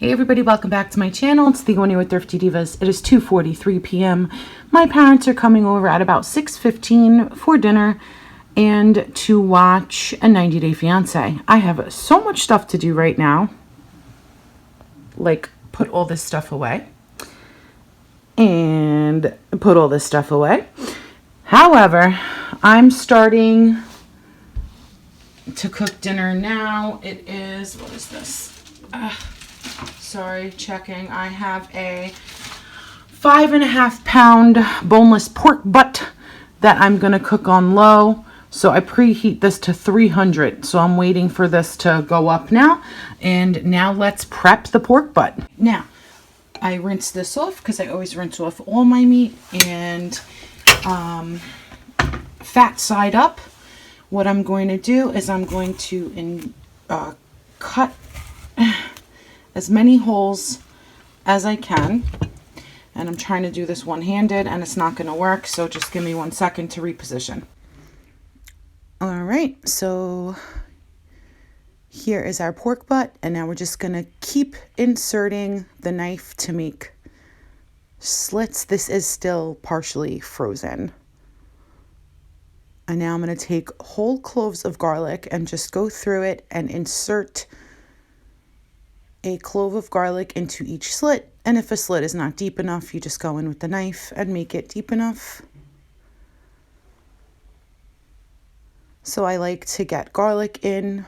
Hey everybody, welcome back to my channel. It's the one here with Thrifty Divas. It is 2:43 p.m. My parents are coming over at about 6:15 for dinner and to watch a 90-Day Fiancé. I have so much stuff to do right now. Like put all this stuff away. And put all this stuff away. However, I'm starting to cook dinner now. It is, what is this? Sorry, checking. I have a 5.5 pound boneless pork butt that I'm going to cook on low. So I preheat this to 300. So I'm waiting for this to go up now. And now let's prep the pork butt. Now, I rinse this off because I always rinse off all my meat. And fat side up. What I'm going to do is I'm going to cut as many holes as I can, and I'm trying to do this one-handed and it's not going to work, so just give me 1 second to reposition. All right, so here is our pork butt, and now we're just going to keep inserting the knife to make slits. This is still partially frozen. And now I'm going to take whole cloves of garlic and just go through it and insert a clove of garlic into each slit. And if a slit is not deep enough, you just go in with the knife and make it deep enough. So I like to get garlic in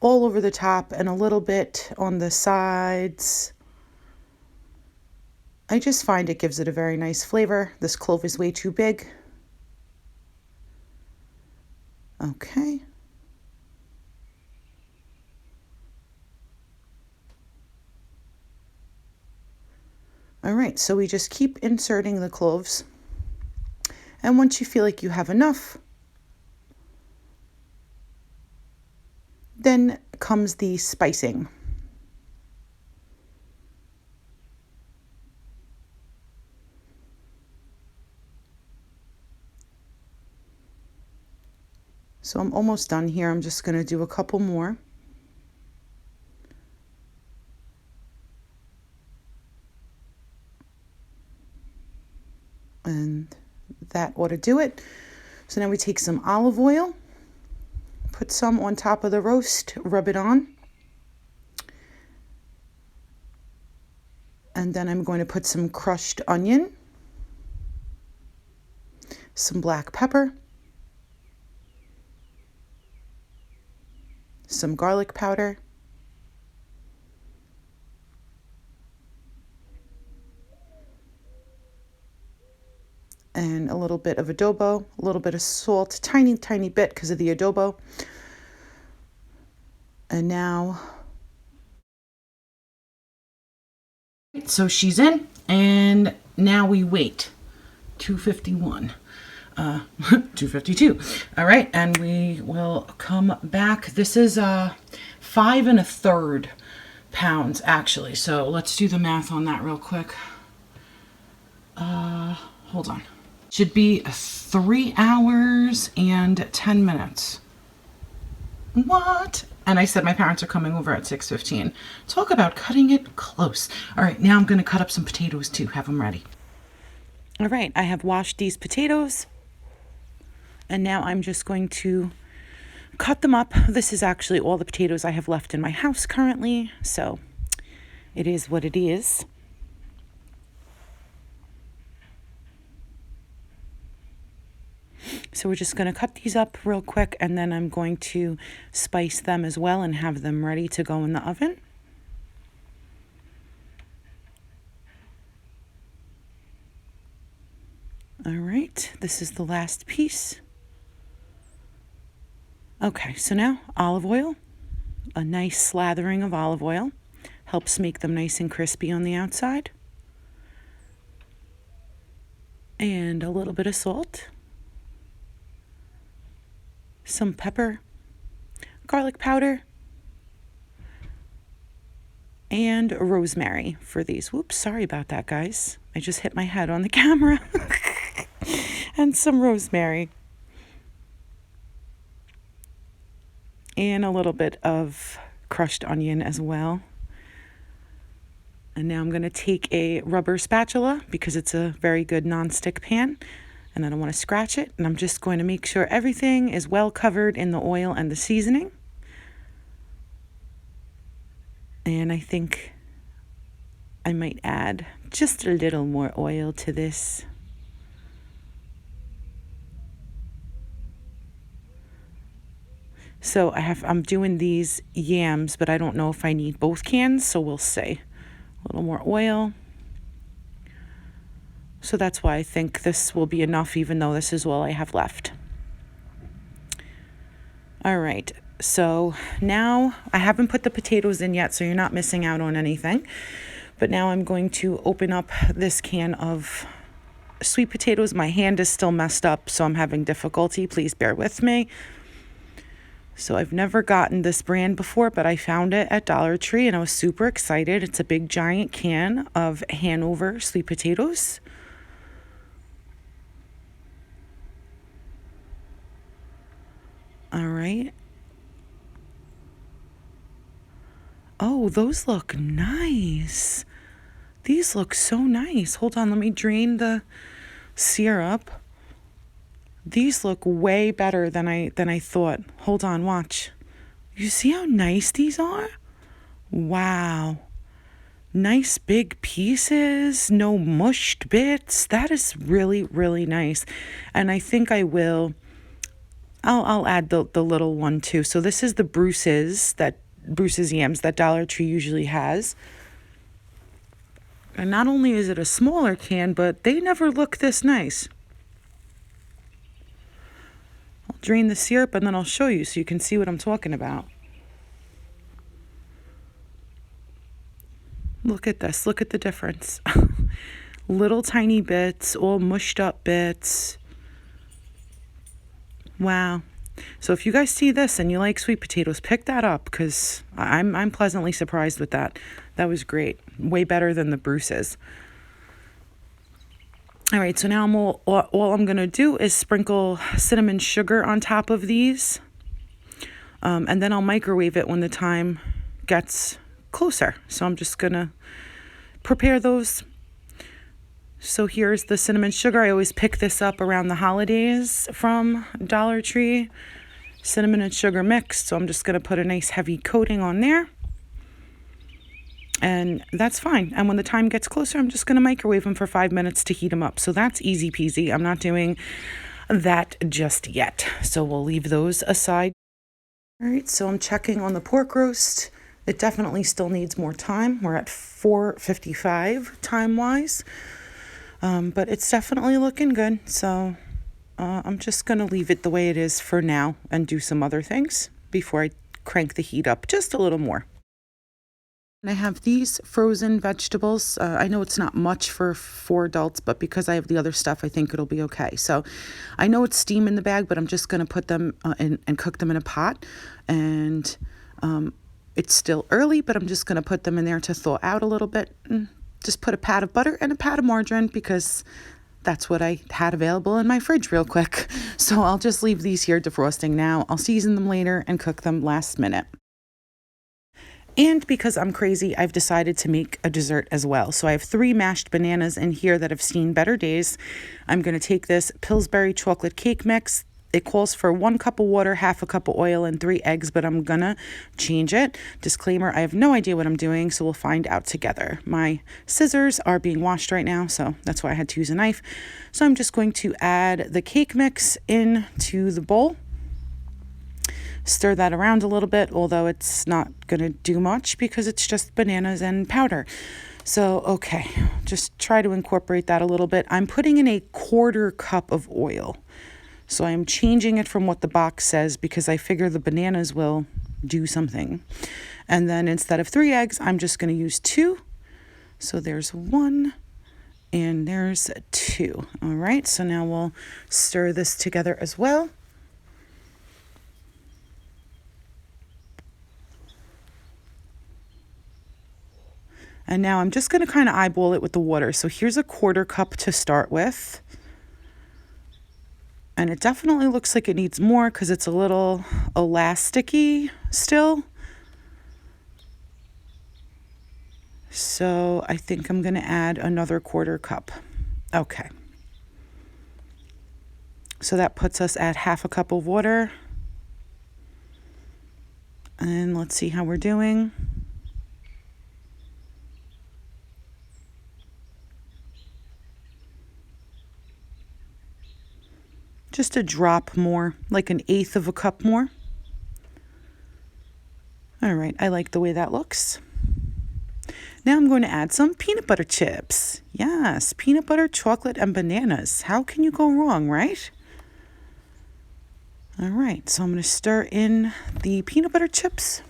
all over the top and a little bit on the sides. I just find it gives it a very nice flavor. This clove is way too big. Okay. All right, so we just keep inserting the cloves. And once you feel like you have enough, then comes the spicing. So I'm almost done here. I'm just going to do a couple more. And that ought to do it. So now we take some olive oil, put some on top of the roast, rub it on. And then I'm going to put some crushed onion, some black pepper, some garlic powder, and a little bit of adobo, a little bit of salt, tiny, tiny bit because of the adobo. And now, so she's in, and now we wait. 2:51, 2:52. All right, and we will come back. This is 5 1/3 pounds actually. So let's do the math on that real quick. Hold on. Should be 3 hours and 10 minutes. What? And I said my parents are coming over at 6:15. Talk about cutting it close. All right, now I'm going to cut up some potatoes too. Have them ready. All right, I have washed these potatoes. And now I'm just going to cut them up. This is actually all the potatoes I have left in my house currently. So it is what it is. So we're just going to cut these up real quick, and then I'm going to spice them as well and have them ready to go in the oven. All right, this is the last piece. Okay, so now olive oil, a nice slathering of olive oil, helps make them nice and crispy on the outside. And a little bit of salt. Some pepper, garlic powder, and rosemary for these. Whoops, sorry about that, guys. I just hit my head on the camera. And some rosemary. And a little bit of crushed onion as well. And now I'm going to take a rubber spatula because it's a very good nonstick pan, and I don't want to scratch it. And I'm just going to make sure everything is well covered in the oil and the seasoning. And I think I might add just a little more oil to this. So I'm doing these yams, but I don't know if I need both cans, so we'll see. A little more oil. So that's why I think this will be enough, even though this is all I have left. All right, so now I haven't put the potatoes in yet, so you're not missing out on anything. But now I'm going to open up this can of sweet potatoes. My hand is still messed up, so I'm having difficulty. Please bear with me. So I've never gotten this brand before, but I found it at Dollar Tree, and I was super excited. It's a big giant can of Hanover sweet potatoes. All right. Oh, those look nice. These look so nice. Hold on, let me drain the syrup. These look way better than I thought. Hold on, watch. You see how nice these are? Wow. Nice big pieces, no mushed bits. That is really, really nice. And I think I'll add the little one too. So this is the Bruce's yams that Dollar Tree usually has. And not only is it a smaller can, but they never look this nice. I'll drain the syrup and then I'll show you so you can see what I'm talking about. Look at this. Look at the difference. Little tiny bits, all mushed up bits. Wow. So if you guys see this and you like sweet potatoes, pick that up because I'm pleasantly surprised with that. That was great. Way better than the Bruce's. All right, so now all I'm going to do is sprinkle cinnamon sugar on top of these. And then I'll microwave it when the time gets closer. So I'm just going to prepare those. So here's the cinnamon sugar. I always pick this up around the holidays from Dollar Tree. Cinnamon and sugar mixed. So I'm just going to put a nice heavy coating on there. And that's fine. And when the time gets closer, I'm just going to microwave them for 5 minutes to heat them up. So that's easy peasy. I'm not doing that just yet. So we'll leave those aside. All right, so I'm checking on the pork roast. It definitely still needs more time. We're at 4:55 time-wise. But it's definitely looking good. So I'm just going to leave it the way it is for now and do some other things before I crank the heat up just a little more. And I have these frozen vegetables. I know it's not much for 4 adults, but because I have the other stuff, I think it'll be okay. So I know it's steam in the bag, but I'm just going to put them in and cook them in a pot. And it's still early, but I'm just going to put them in there to thaw out a little bit. And just put a pat of butter and a pat of margarine because that's what I had available in my fridge real quick. So I'll just leave these here defrosting now. I'll season them later and cook them last minute. And because I'm crazy, I've decided to make a dessert as well. So I have 3 mashed bananas in here that have seen better days. I'm going to take this Pillsbury chocolate cake mix. It calls for 1 cup of water, 1/2 cup of oil, and 3 eggs, but I'm going to change it. Disclaimer, I have no idea what I'm doing, so we'll find out together. My scissors are being washed right now, so that's why I had to use a knife. So I'm just going to add the cake mix into the bowl. Stir that around a little bit, although it's not going to do much because it's just bananas and powder. So, okay, just try to incorporate that a little bit. I'm putting in a 1/4 cup of oil. So I'm changing it from what the box says because I figure the bananas will do something. And then instead of 3 eggs, I'm just going to use 2. So there's 1 and there's 2. All right, so now we'll stir this together as well. And now I'm just going to kind of eyeball it with the water. So here's a 1/4 cup to start with. And it definitely looks like it needs more because it's a little elasticy still. So I think I'm going to add another 1/4 cup. Okay. So that puts us at 1/2 cup of water. And let's see how we're doing. Just a drop more, like 1/8 of a cup more. All right, I like the way that looks. Now I'm going to add some peanut butter chips. Yes, peanut butter, chocolate, and bananas. How can you go wrong, right? All right, so I'm going to stir in the peanut butter chips.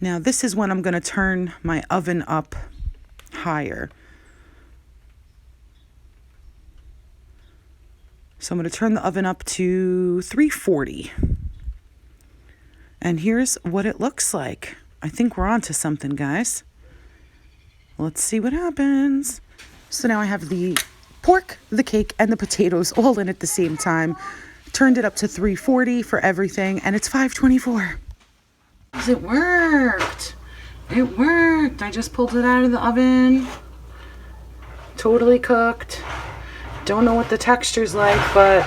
Now this is when I'm going to turn my oven up higher. So I'm going to turn the oven up to 340. And here's what it looks like. I think we're on to something, guys. Let's see what happens. So now I have the pork, the cake, and the potatoes all in at the same time. Turned it up to 340 for everything, and it's 524. It worked. It worked. I just pulled it out of the oven. Totally cooked. Don't know what the texture's like, but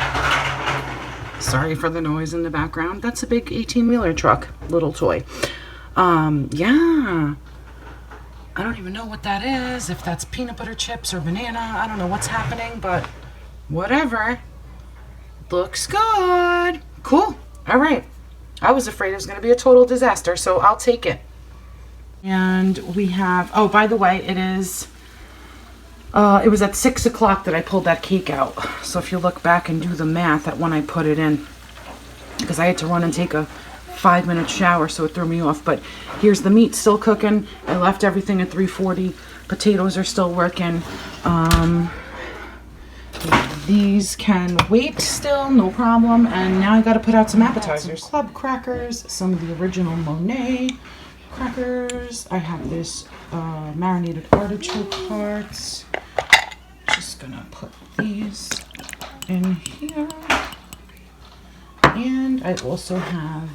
sorry for the noise in the background. That's a big 18-wheeler truck, little toy. Yeah. I don't even know what that is, if that's peanut butter chips or banana. I don't know what's happening, but whatever. Looks good. Cool. All right. I was afraid it was going to be a total disaster, so I'll take it. And we have, oh, by the way, it was at 6 o'clock that I pulled that cake out. So if you look back and do the math at when I put it in, because I had to run and take a 5-minute shower, so it threw me off. But here's the meat still cooking. I left everything at 340. Potatoes are still working. These can wait still, no problem. And now I got to put out some appetizers. Some club crackers, some of the original Monet crackers. I have this marinated artichoke hearts. Just gonna put these in here. And I also have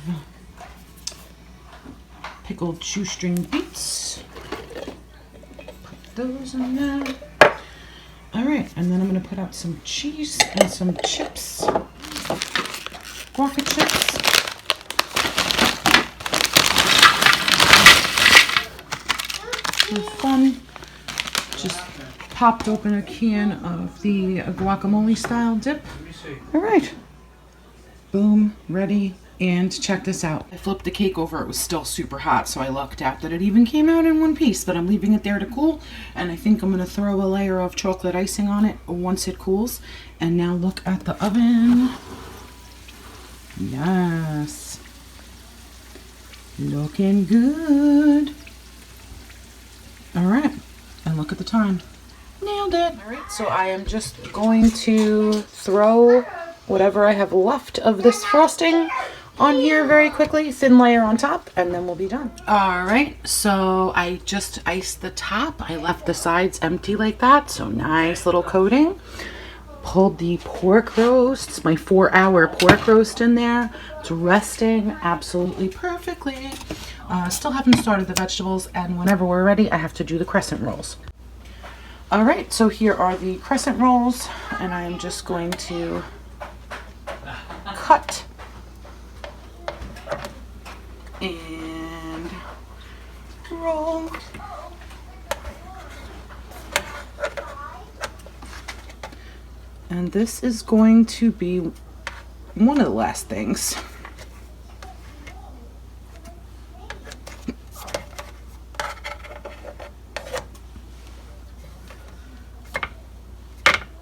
pickled shoestring beets. Put those in there. All right, and then I'm gonna put out some cheese and some chips. Guaca chips. For fun. Just popped open a can of the guacamole style dip. All right. Boom, ready. And check this out. I flipped the cake over. It was still super hot, so I lucked out that it even came out in one piece, but I'm leaving it there to cool. And I think I'm going to throw a layer of chocolate icing on it once it cools. And now look at the oven. Yes. Looking good. All right. And look at the time. Nailed it. All right, so I am just going to throw whatever I have left of this frosting on here very quickly, thin layer on top, and then we'll be done. All right, so I just iced the top. I left the sides empty like that, so nice little coating. Pulled the pork roast, my 4-hour pork roast in there. It's resting absolutely perfectly. Still haven't started the vegetables, and whenever we're ready, I have to do the crescent rolls. All right, so here are the crescent rolls, and I am just going to cut and roll. And this is going to be one of the last things.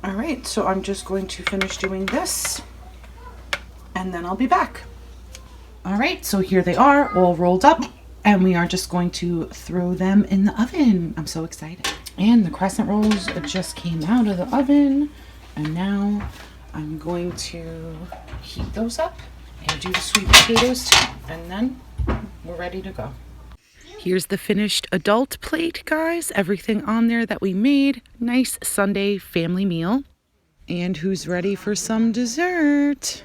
All right, so I'm just going to finish doing this, and then I'll be back. All right, so here they are, all rolled up, and we are just going to throw them in the oven. I'm so excited. And the crescent rolls just came out of the oven, and now I'm going to heat those up and do the sweet potatoes too, and then we're ready to go. Here's the finished adult plate, guys. Everything on there that we made. Nice Sunday family meal. And who's ready for some dessert?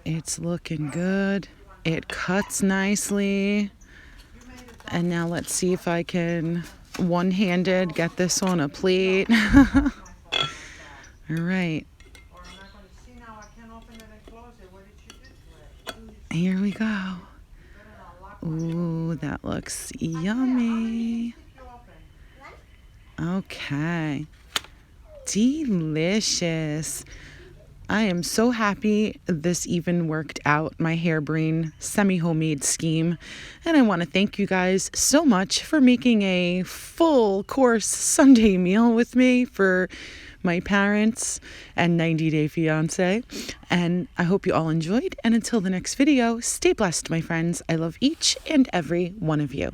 It's looking good. It cuts nicely. And now let's see if I can one-handed get this on a plate. All right. Here we go. Ooh, that looks yummy. Okay. Delicious. I am so happy this even worked out, my harebrained semi-homemade scheme. And I want to thank you guys so much for making a full course Sunday meal with me for my parents and 90-day fiance. And I hope you all enjoyed. And until the next video, stay blessed, my friends. I love each and every one of you.